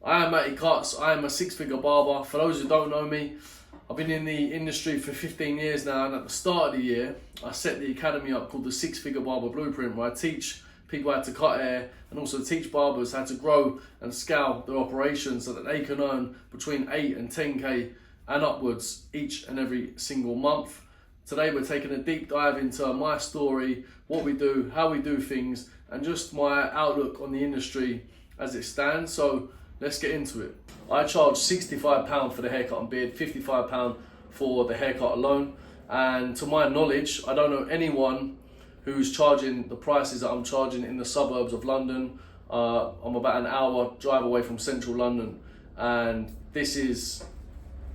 I am Matty Cuts. I am a six-figure barber. For those who don't know me, I've been in the industry for 15 years now, and at the start of the year, I set the academy up called the Six-Figure Barber Blueprint, where I teach people how to cut hair and also teach barbers how to grow and scale their operations so that they can earn between 8 and 10k and upwards each and every single month. Today we're taking a deep dive into my story, what we do, how we do things, and just my outlook on the industry as it stands. So let's get into it. I charge £65 for the haircut and beard, £55 for the haircut alone. And to my knowledge, I don't know anyone who's charging the prices that I'm charging in the suburbs of London. I'm about an hour drive away from central London, and this is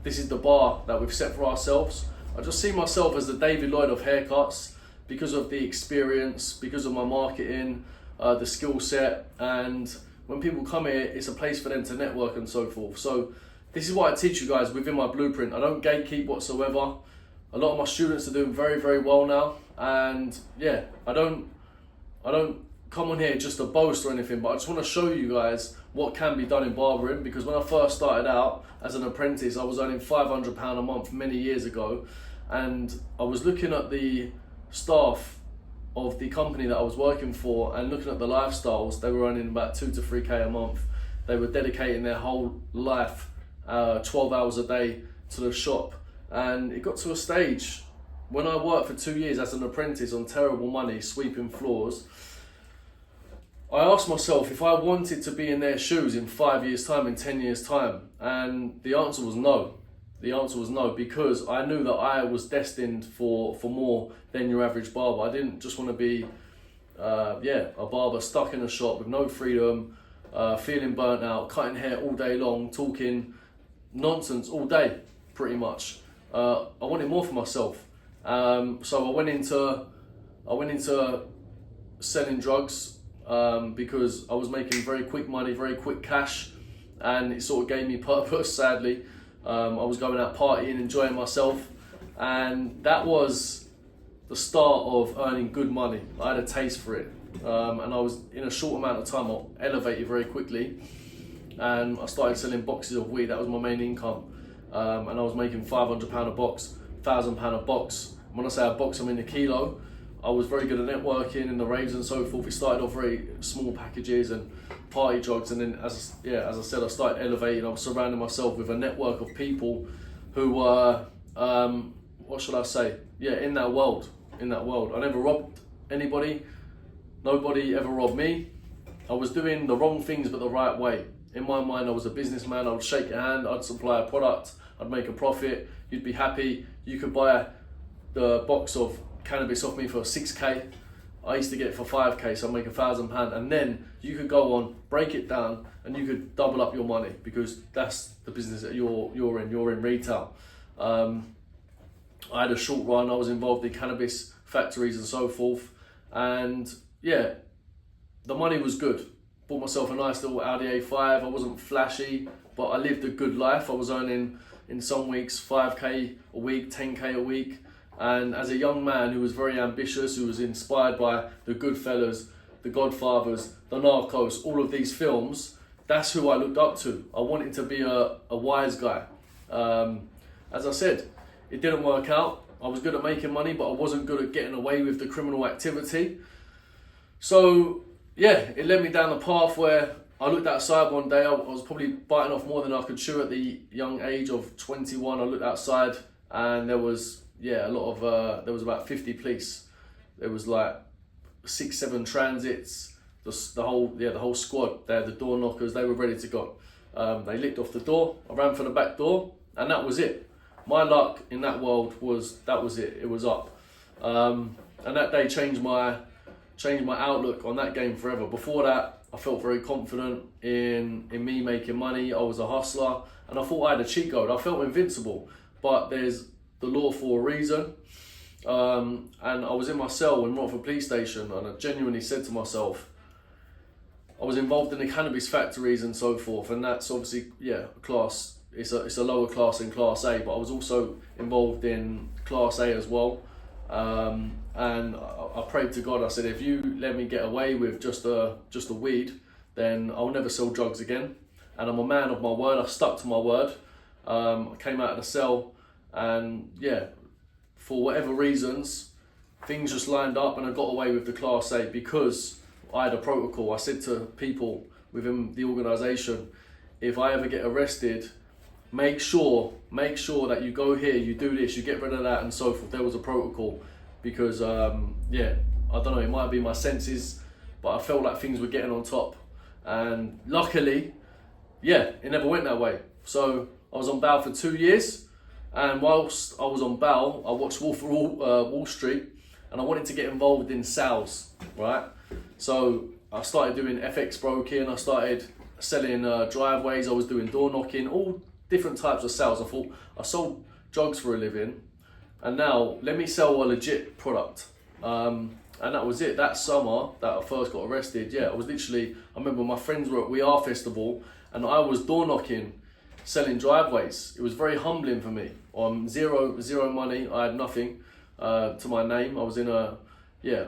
the bar that we've set for ourselves. I just see myself as the David Lloyd of haircuts because of the experience, because of my marketing, the skill set, and when people come here, it's a place for them to network and so forth. So this is what I teach you guys within my blueprint. I don't gatekeep whatsoever. A lot of my students are doing very, very well now, and yeah, I don't come on here just to boast or anything, but I just want to show you guys what can be done in barbering, because when I first started out as an apprentice, I was earning £500 a month many years ago, and I was looking at the staff of the company that I was working for and looking at the lifestyles. They were earning about 2 to 3k a month. They were dedicating their whole life, 12 hours a day, to the shop, and it got to a stage when I worked for 2 years as an apprentice on terrible money, sweeping floors. I asked myself if I wanted to be in their shoes in 5 years' time, in 10 years' time, and the answer was no. The answer was no, because I knew that I was destined for more than your average barber. I didn't just want to be, a barber stuck in a shop with no freedom, feeling burnt out, cutting hair all day long, talking nonsense all day, pretty much. I wanted more for myself, so I went into selling drugs. Because I was making very quick money, very quick cash, and it sort of gave me purpose, sadly. I was going out partying, enjoying myself, and that was the start of earning good money. I had a taste for it, and I was, in a short amount of time, I elevated very quickly, and I started selling boxes of weed. That was my main income, and I was making £500 a box, £1,000 a box. When I say a box, I mean a kilo. I was very good at networking in the raves and so forth. We started off very small packages and party drugs, and then as I said, I started elevating. I was surrounding myself with a network of people who were, what should I say? Yeah, in that world. I never robbed anybody. Nobody ever robbed me. I was doing the wrong things but the right way. In my mind, I was a businessman. I would shake your hand. I'd supply a product. I'd make a profit. You'd be happy. You could buy the box of cannabis off me for 6k. I used to get it for 5k, so I'd make £1,000, and then you could go on, break it down, and you could double up your money, because that's the business that you're in retail. I had a short run. I was involved in cannabis factories and so forth, and yeah, the money was good. Bought myself a nice little Audi A5. I wasn't flashy, but I lived a good life. I was earning in some weeks 5k a week, 10k a week. And as a young man who was very ambitious, who was inspired by the Goodfellas, the Godfathers, the Narcos, all of these films, that's who I looked up to. I wanted to be a wise guy. As I said, it didn't work out. I was good at making money, but I wasn't good at getting away with the criminal activity. So yeah, it led me down the path where I looked outside one day. I was probably biting off more than I could chew at the young age of 21. I looked outside, and there was there was about 50 police. There was like 6-7 transits, the whole squad. They had the door knockers. They were ready to go. They licked off the door. I ran for the back door, and that was it. My luck in that world was it. It was up, and that day changed my outlook on that game forever. Before that, I felt very confident in me making money. I was a hustler, and I thought I had a cheat code. I felt invincible, but there's the law for a reason, and I was in my cell in Romford Police Station, and I genuinely said to myself, I was involved in the cannabis factories and so forth, and that's obviously class. It's a lower class than Class A, but I was also involved in Class A as well, and I prayed to God. I said, if you let me get away with just a weed, then I'll never sell drugs again. and I'm a man of my word. I stuck to my word. I came out of the cell, and yeah, for whatever reasons, things just lined up, and I got away with the Class 8 because I had a protocol. I said to people within the organisation, if I ever get arrested, make sure that you go here, you do this, you get rid of that, and so forth. There was a protocol because, yeah, I don't know, it might be my senses, but I felt like things were getting on top. And luckily, yeah, it never went that way. So I was on bail for 2 years, and whilst I was on bail, I watched Wolf of Wall Street, and I wanted to get involved in sales, right? So I started doing FX broking, I started selling driveways, I was doing door knocking, all different types of sales. I thought, I sold drugs for a living, and now let me sell a legit product. And that was it. That summer that I first got arrested, yeah, I was literally, I remember my friends were at We Are Festival, and I was door knocking, selling driveways. It was very humbling for me. Zero money, I had nothing to my name. I was in a, yeah,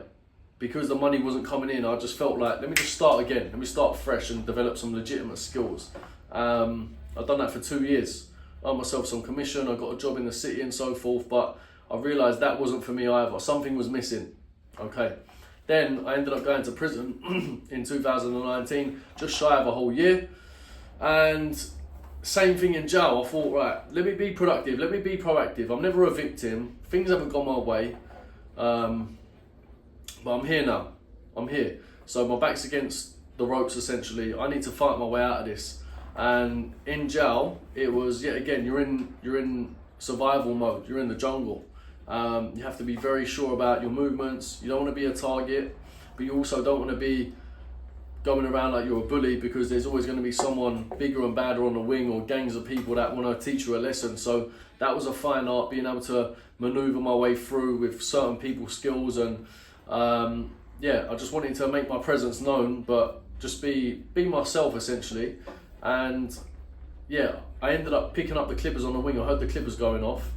because the money wasn't coming in, I just felt like, let me just start again. Let me start fresh and develop some legitimate skills. I've done that for 2 years. I earned myself some commission, I got a job in the city and so forth, but I realised that wasn't for me either. Something was missing. Okay. Then I ended up going to prison in 2019, just shy of a whole year. And same thing in jail. I thought, right, let me be productive, let me be proactive. I'm never a victim. Things haven't gone my way. But I'm here now. I'm here. So my back's against the ropes essentially. I need to fight my way out of this. And in jail, it was yet again, you're in survival mode. You're in the jungle. You have to be very sure about your movements. You don't want to be a target, but you also don't want to be going around like you're a bully, because there's always going to be someone bigger and badder on the wing, or gangs of people that want to teach you a lesson. So that was a fine art, being able to maneuver my way through with certain people's skills. And yeah, I just wanted to make my presence known, but just be myself essentially. And yeah, I ended up picking up the clippers on the wing. I heard the clippers going off,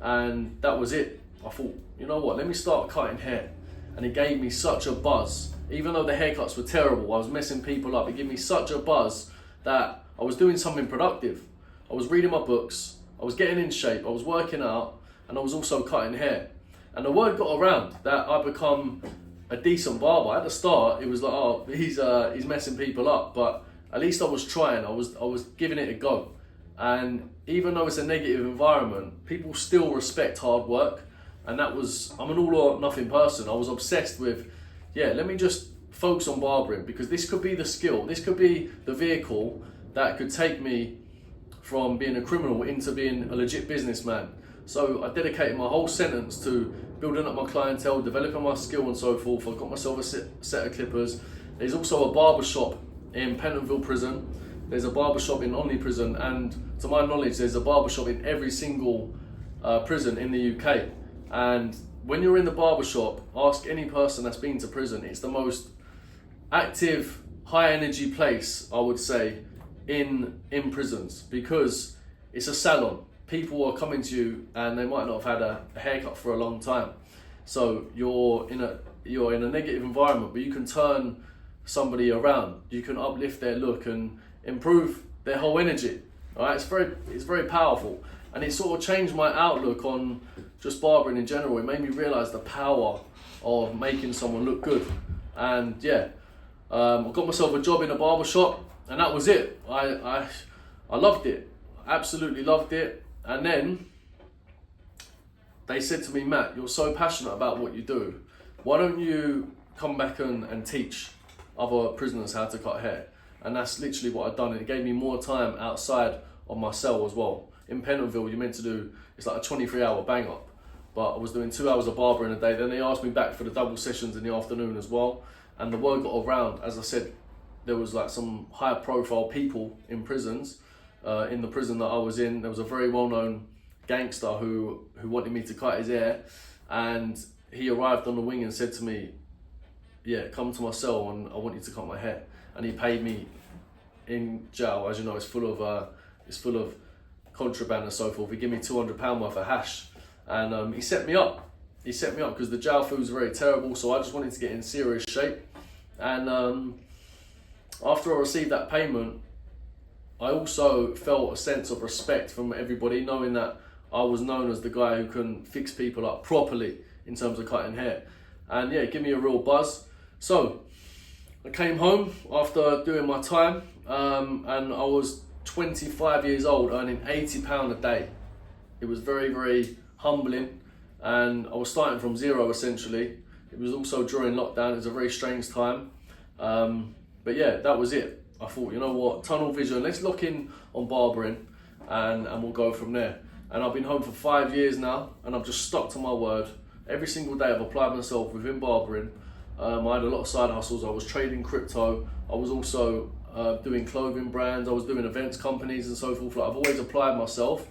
and that was it. I thought, you know what, let me start cutting hair. And it gave me such a buzz. Even though the haircuts were terrible, I was messing people up, it gave me such a buzz that I was doing something productive. I was reading my books, I was getting in shape, I was working out, and I was also cutting hair. And the word got around that I'd become a decent barber. At the start, it was like, oh, he's messing people up, but at least I was trying, I was giving it a go. And even though it's a negative environment, people still respect hard work. And that was, I'm an all or nothing person. I was obsessed with, yeah, let me just focus on barbering, because this could be the skill, this could be the vehicle that could take me from being a criminal into being a legit businessman. So I dedicated my whole sentence to building up my clientele, developing my skill and so forth. I got myself a set of clippers. There's also a barber shop in Pentonville prison. There's a barber shop in Omni prison, and to my knowledge, there's a barber shop in every single prison in the UK. And when you're in the barber shop, ask any person that's been to prison. It's the most active, high energy place, I would say, in prisons, because it's a salon. People are coming to you and they might not have had a haircut for a long time. So you're in a negative environment, but you can turn somebody around. You can uplift their look and improve their whole energy. All right, it's very powerful, and it sort of changed my outlook on just barbering in general. It made me realise the power of making someone look good. And yeah, I got myself a job in a barber shop, and that was it. I loved it, absolutely loved it. And then they said to me, Matt, you're so passionate about what you do, why don't you come back and teach other prisoners how to cut hair? And that's literally what I'd done, and it gave me more time outside of my cell as well. In Pentonville, you're meant to do, it's like a 23-hour bang up, but I was doing 2 hours of barbering a day. Then they asked me back for the double sessions in the afternoon as well, and the word got around. As I said, there was like some high profile people in prisons. In the prison that I was in, there was a very well-known gangster who wanted me to cut his hair, and he arrived on the wing and said to me, yeah, come to my cell and I want you to cut my hair. And he paid me in jail. As you know, it's full of contraband and so forth. He gave me £200 worth of hash, and he set me up. He set me up because the jail food was very terrible, so I just wanted to get in serious shape. And after I received that payment, I also felt a sense of respect from everybody, knowing that I was known as the guy who can fix people up properly in terms of cutting hair. And yeah, it gave me a real buzz. So I came home after doing my time, and I was 25 years old, earning £80 a day. It was very, very humbling, and I was starting from zero essentially. It was also during lockdown. It was a very strange time, but yeah, that was it. I thought, you know what, tunnel vision, let's lock in on barbering, and we'll go from there. And I've been home for 5 years now, and I've just stuck to my word. Every single day I've applied myself within barbering. I had a lot of side hustles. I was trading crypto. I was also doing clothing brands. I was doing events companies and so forth. Like, I've always applied myself.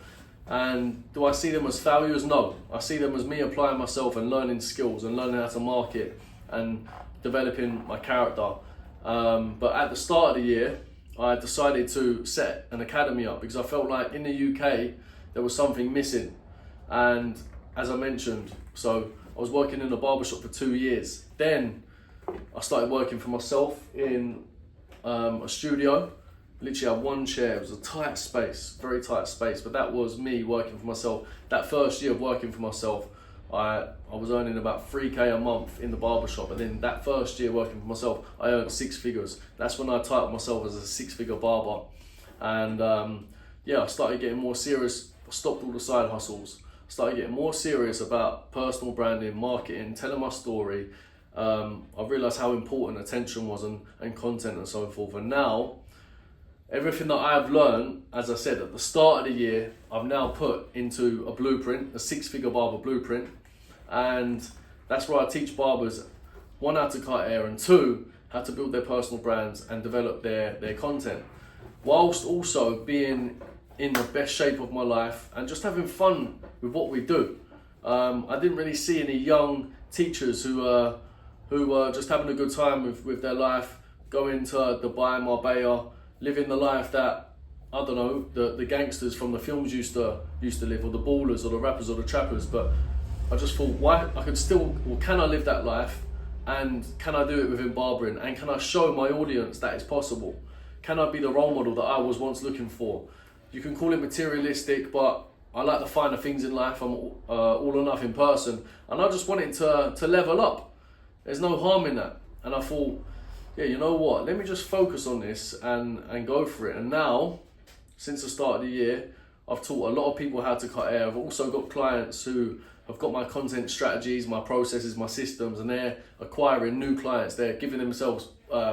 And do I see them as failures? No. I see them as me applying myself and learning skills and learning how to market and developing my character. But at the start of the year, I decided to set an academy up because I felt like in the UK, there was something missing. And as I mentioned, so I was working in a barbershop for 2 years. Then I started working for myself in a studio. Literally had one chair. It was a tight space, very tight space, but that was me working for myself. That first year of working for myself, I was earning about 3k a month in the barbershop, and then that first year working for myself, I earned 6 figures. That's when I titled myself as a 6-figure barber. And yeah, I started getting more serious. I stopped all the side hustles. I started getting more serious about personal branding, marketing, telling my story. I realised how important attention was and content and so forth. And now, everything that I've learned, as I said, at the start of the year, I've now put into a blueprint, a 6-figure barber blueprint. And that's where I teach barbers, 1, how to cut hair, and 2, how to build their personal brands and develop their content, whilst also being in the best shape of my life and just having fun with what we do. I didn't really see any young teachers who were just having a good time with their life, going to Dubai, Marbella, living the life that, I don't know, the gangsters from the films used to live, or the ballers or the rappers or the trappers. But I just thought, why I could still, well, can I live that life, and can I do it within barbering, and can I show my audience that it's possible? Can I be the role model that I was once looking for? You can call it materialistic, but I like the finer things in life. I'm all or nothing person, and I just wanted to level up. There's no harm in that. And I thought, yeah, you know what, let me just focus on this and go for it. And now, since the start of the year, I've taught a lot of people how to cut hair. I've also got clients who have got my content strategies, my processes, my systems, and they're acquiring new clients. They're giving themselves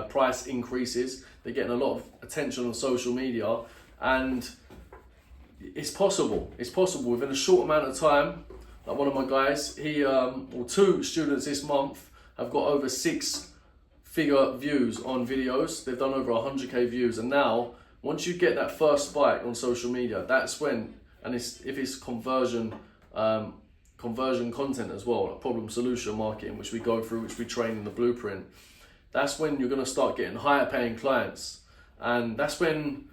price increases. They're getting a lot of attention on social media, and it's possible. It's possible within a short amount of time. Like one of my guys, or 2 students this month have got over 6-figure views on videos. They've done over 100k views, and now once you get that first spike on social media, that's when, and if it's conversion content as well, like problem solution marketing, which we go through, which we train in the blueprint, that's when you're going to start getting higher paying clients. And that's when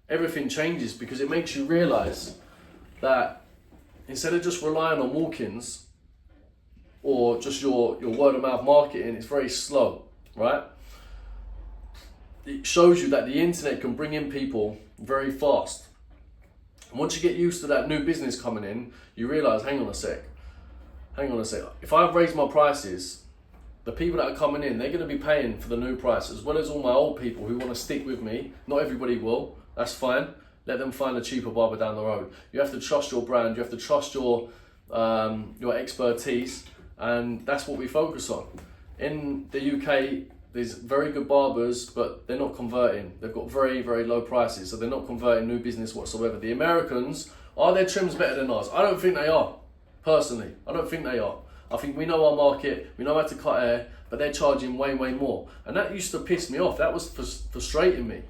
everything changes, because it makes you realize that instead of just relying on walk-ins or just your word of mouth marketing, it's very slow, right? It shows you that the internet can bring in people very fast. And once you get used to that new business coming in, you realize, hang on a sec. If I raise my prices, the people that are coming in, they're going to be paying for the new price, as well as all my old people who want to stick with me. Not everybody will. That's fine. Let them find a cheaper barber down the road. You have to trust your brand. You have to trust your expertise, and that's what we focus on. In the UK, there's very good barbers, but they're not converting. They've got very, very low prices, so they're not converting new business whatsoever. The Americans, are their trims better than ours? I don't think they are. Personally, I don't think they are. I think we know our market, we know how to cut hair, but they're charging way, way more. And that used to piss me off. That was frustrating me.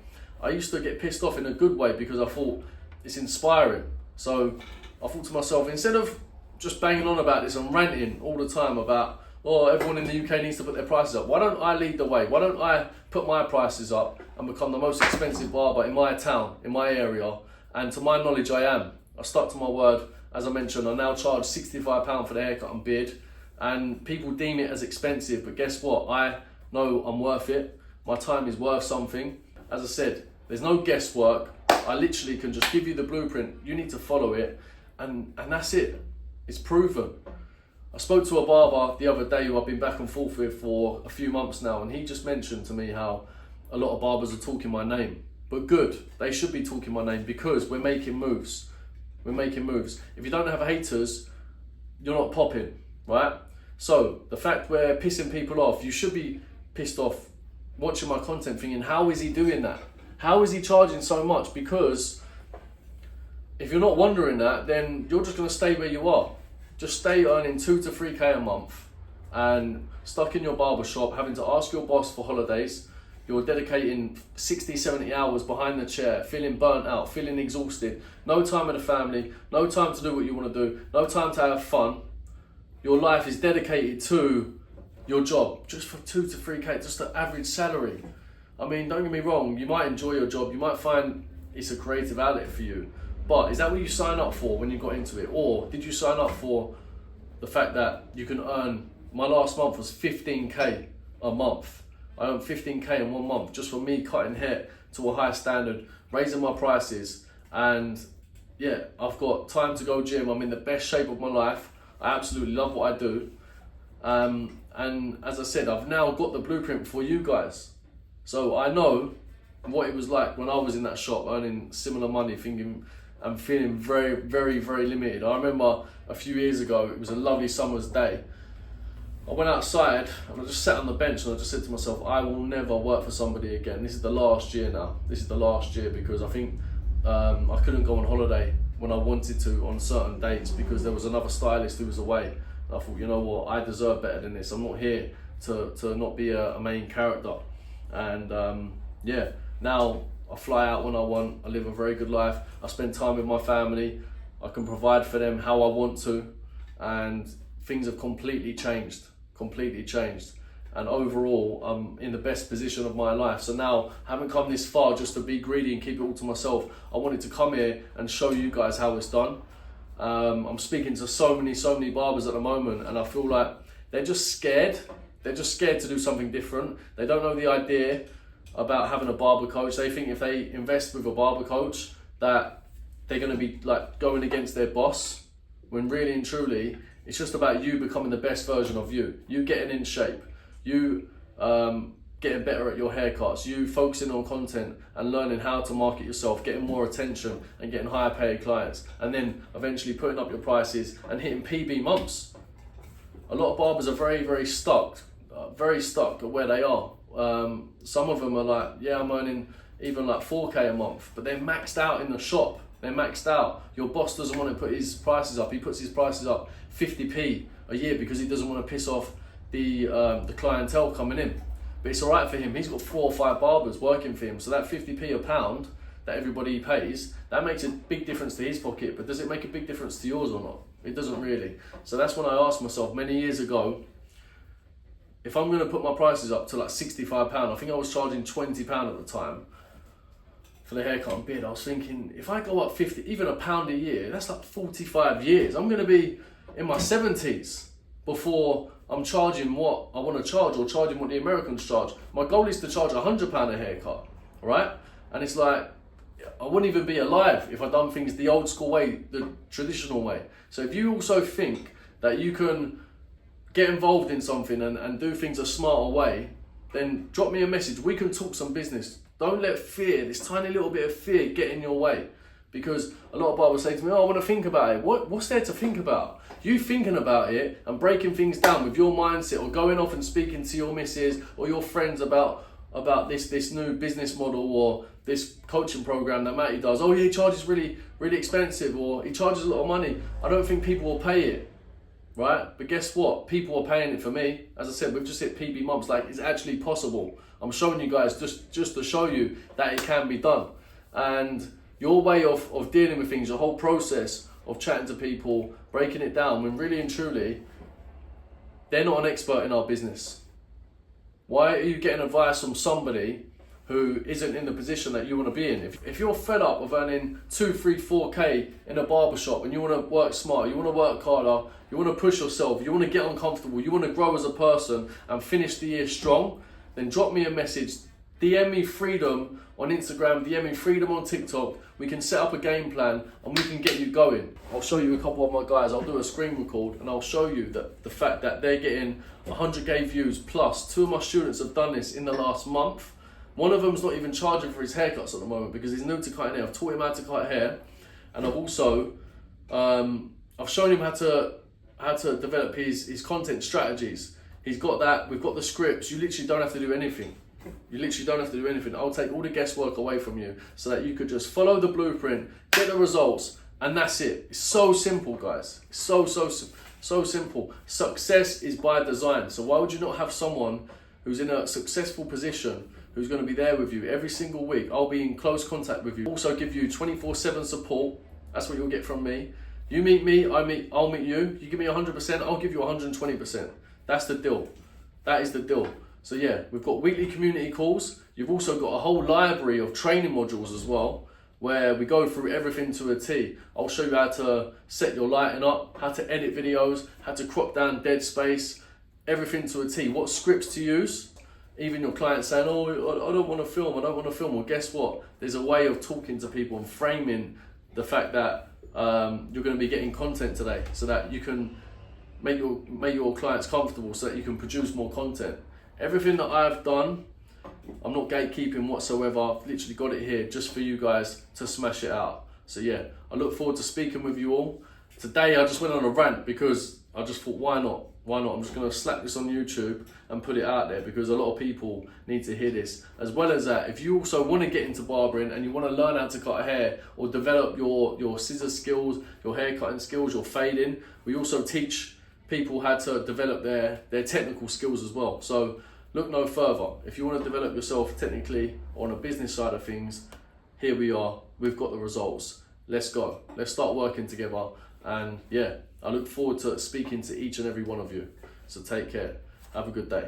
I used to get pissed off in a good way, because I thought it's inspiring. So I thought to myself, instead of just banging on about this and ranting all the time about, oh, everyone in the UK needs to put their prices up, why don't I lead the way? Why don't I put my prices up and become the most expensive barber in my town, in my area? And to my knowledge, I am. I stuck to my word. As I mentioned, I now charge £65 for the haircut and beard, and people deem it as expensive, but guess what? I know I'm worth it. My time is worth something. As I said, there's no guesswork. I literally can just give you the blueprint. You need to follow it, and that's it. It's proven. I spoke to a barber the other day who I've been back and forth with for a few months now, and he just mentioned to me how a lot of barbers are talking my name. But good, they should be talking my name because we're making moves. We're making moves. If you don't have haters, you're not popping, right? So the fact we're pissing people off, you should be pissed off watching my content thinking, how is he doing that? How is he charging so much? Because if you're not wondering that, then you're just gonna stay where you are. Just stay earning 2 to 3K a month and stuck in your barber shop, having to ask your boss for holidays. You're dedicating 60, 70 hours behind the chair, feeling burnt out, feeling exhausted. No time with the family, no time to do what you want to do, no time to have fun. Your life is dedicated to your job, just for 2 to 3K, just an average salary. I mean, don't get me wrong, you might enjoy your job, you might find it's a creative outlet for you. But is that what you signed up for when you got into it? Or did you sign up for the fact that you can earn, my last month was 15K a month. I earned 15K in 1 month just for me cutting hair to a higher standard, raising my prices. And yeah, I've got time to go gym. I'm in the best shape of my life. I absolutely love what I do. And as I said, I've now got the blueprint for you guys. So I know what it was like when I was in that shop earning similar money, thinking, I'm feeling very, very, very limited. I remember a few years ago, it was a lovely summer's day. I went outside and I just sat on the bench and I just said to myself, I will never work for somebody again. This is the last year now. This is the last year because I think I couldn't go on holiday when I wanted to on certain dates because there was another stylist who was away. And I thought, you know what, I deserve better than this. I'm not here to not be a main character. And yeah, now I fly out when I want, I live a very good life, I spend time with my family, I can provide for them how I want to, and things have completely changed. And overall, I'm in the best position of my life. So now, I haven't come this far just to be greedy and keep it all to myself. I wanted to come here and show you guys how it's done. I'm speaking to so many barbers at the moment, and I feel like they're just scared. They're just scared to do something different. They don't know the idea about having a barber coach. They think if they invest with a barber coach that they're going to be like going against their boss, when really and truly it's just about you becoming the best version of you. You getting in shape, you getting better at your haircuts, you focusing on content and learning how to market yourself, getting more attention and getting higher paid clients, and then eventually putting up your prices and hitting PB months. A lot of barbers are very stuck at where they are. Some of them are like, yeah, I'm earning even like 4K a month, but they're maxed out in the shop. They're maxed out. Your boss doesn't want to put his prices up. He puts his prices up 50p a year because he doesn't want to piss off the clientele coming in. But it's all right for him. He's got 4 or 5 barbers working for him. So that 50p a pound that everybody pays, that makes a big difference to his pocket. But does it make a big difference to yours or not? It doesn't really. So that's when I asked myself many years ago, if I'm going to put my prices up to like £65, I think I was charging £20 at the time for the haircut and beard. I was thinking, if I go up 50, even £1 a year, that's like 45 years. I'm going to be in my 70s before I'm charging what I want to charge or charging what the Americans charge. My goal is to charge £100 a haircut, right? And it's like, I wouldn't even be alive if I'd done things the old school way, the traditional way. So if you also think that you can get involved in something and do things a smarter way, then drop me a message. We can talk some business. Don't let fear, this tiny little bit of fear, get in your way. Because a lot of barbers say to me, oh, I want to think about it. What's there to think about? You thinking about it and breaking things down with your mindset, or going off and speaking to your missus or your friends about this new business model or this coaching program that Matty does. Oh yeah, he charges really expensive, or he charges a lot of money. I don't think people will pay it. Right? But guess what? People are paying it for me. As I said, we've just hit PB months. Like, it's actually possible. I'm showing you guys just to show you that it can be done. And your way of dealing with things, your whole process of chatting to people, breaking it down, when really and truly, they're not an expert in our business. Why are you getting advice from somebody who isn't in the position that you want to be in? If you're fed up of earning 2, 3, 4K in a barbershop and you want to work smarter, you want to work harder, you want to push yourself, you want to get uncomfortable, you want to grow as a person and finish the year strong, then drop me a message, DM me freedom on Instagram, DM me Freedom on TikTok. We can set up a game plan and we can get you going. I'll show you a couple of my guys. I'll do a screen record and I'll show you that the fact that they're getting 100k views plus. 2 of my students have done this in the last month. One of them's not even charging for his haircuts at the moment because he's new to cutting hair. I've taught him how to cut hair, and I've also I've shown him how to develop his content strategies. He's got that. We've got the scripts. You literally don't have to do anything. You literally don't have to do anything. I'll take all the guesswork away from you so that you could just follow the blueprint, get the results, and that's it. It's so simple, guys. It's so simple. Success is by design. So why would you not have someone who's in a successful position, who's going to be there with you every single week? I'll be in close contact with you. Also give you 24/7 support. That's what you'll get from me. You meet me, I'll meet you. You give me 100%, I'll give you 120%. That's the deal. That is the deal. So yeah, we've got weekly community calls. You've also got a whole library of training modules as well, where we go through everything to a T. I'll show you how to set your lighting up, how to edit videos, how to crop down dead space, everything to a T. What scripts to use. Even your clients saying, oh, I don't want to film, Well, guess what? There's a way of talking to people and framing the fact that you're going to be getting content today so that you can make your clients comfortable, so that you can produce more content. Everything that I've done, I'm not gatekeeping whatsoever. I've literally got it here just for you guys to smash it out. So yeah, I look forward to speaking with you all. Today I just went on a rant because I just thought, why not? I'm just going to slap this on YouTube and put it out there because a lot of people need to hear this. As well as that, if you also want to get into barbering and you want to learn how to cut hair or develop your scissor skills, your hair cutting skills, your fading, we also teach people how to develop their technical skills as well. So look no further. If you want to develop yourself technically on a business side of things, here we are. We've got the results. Let's go. Let's start working together. And yeah, I look forward to speaking to each and every one of you. So take care. Have a good day.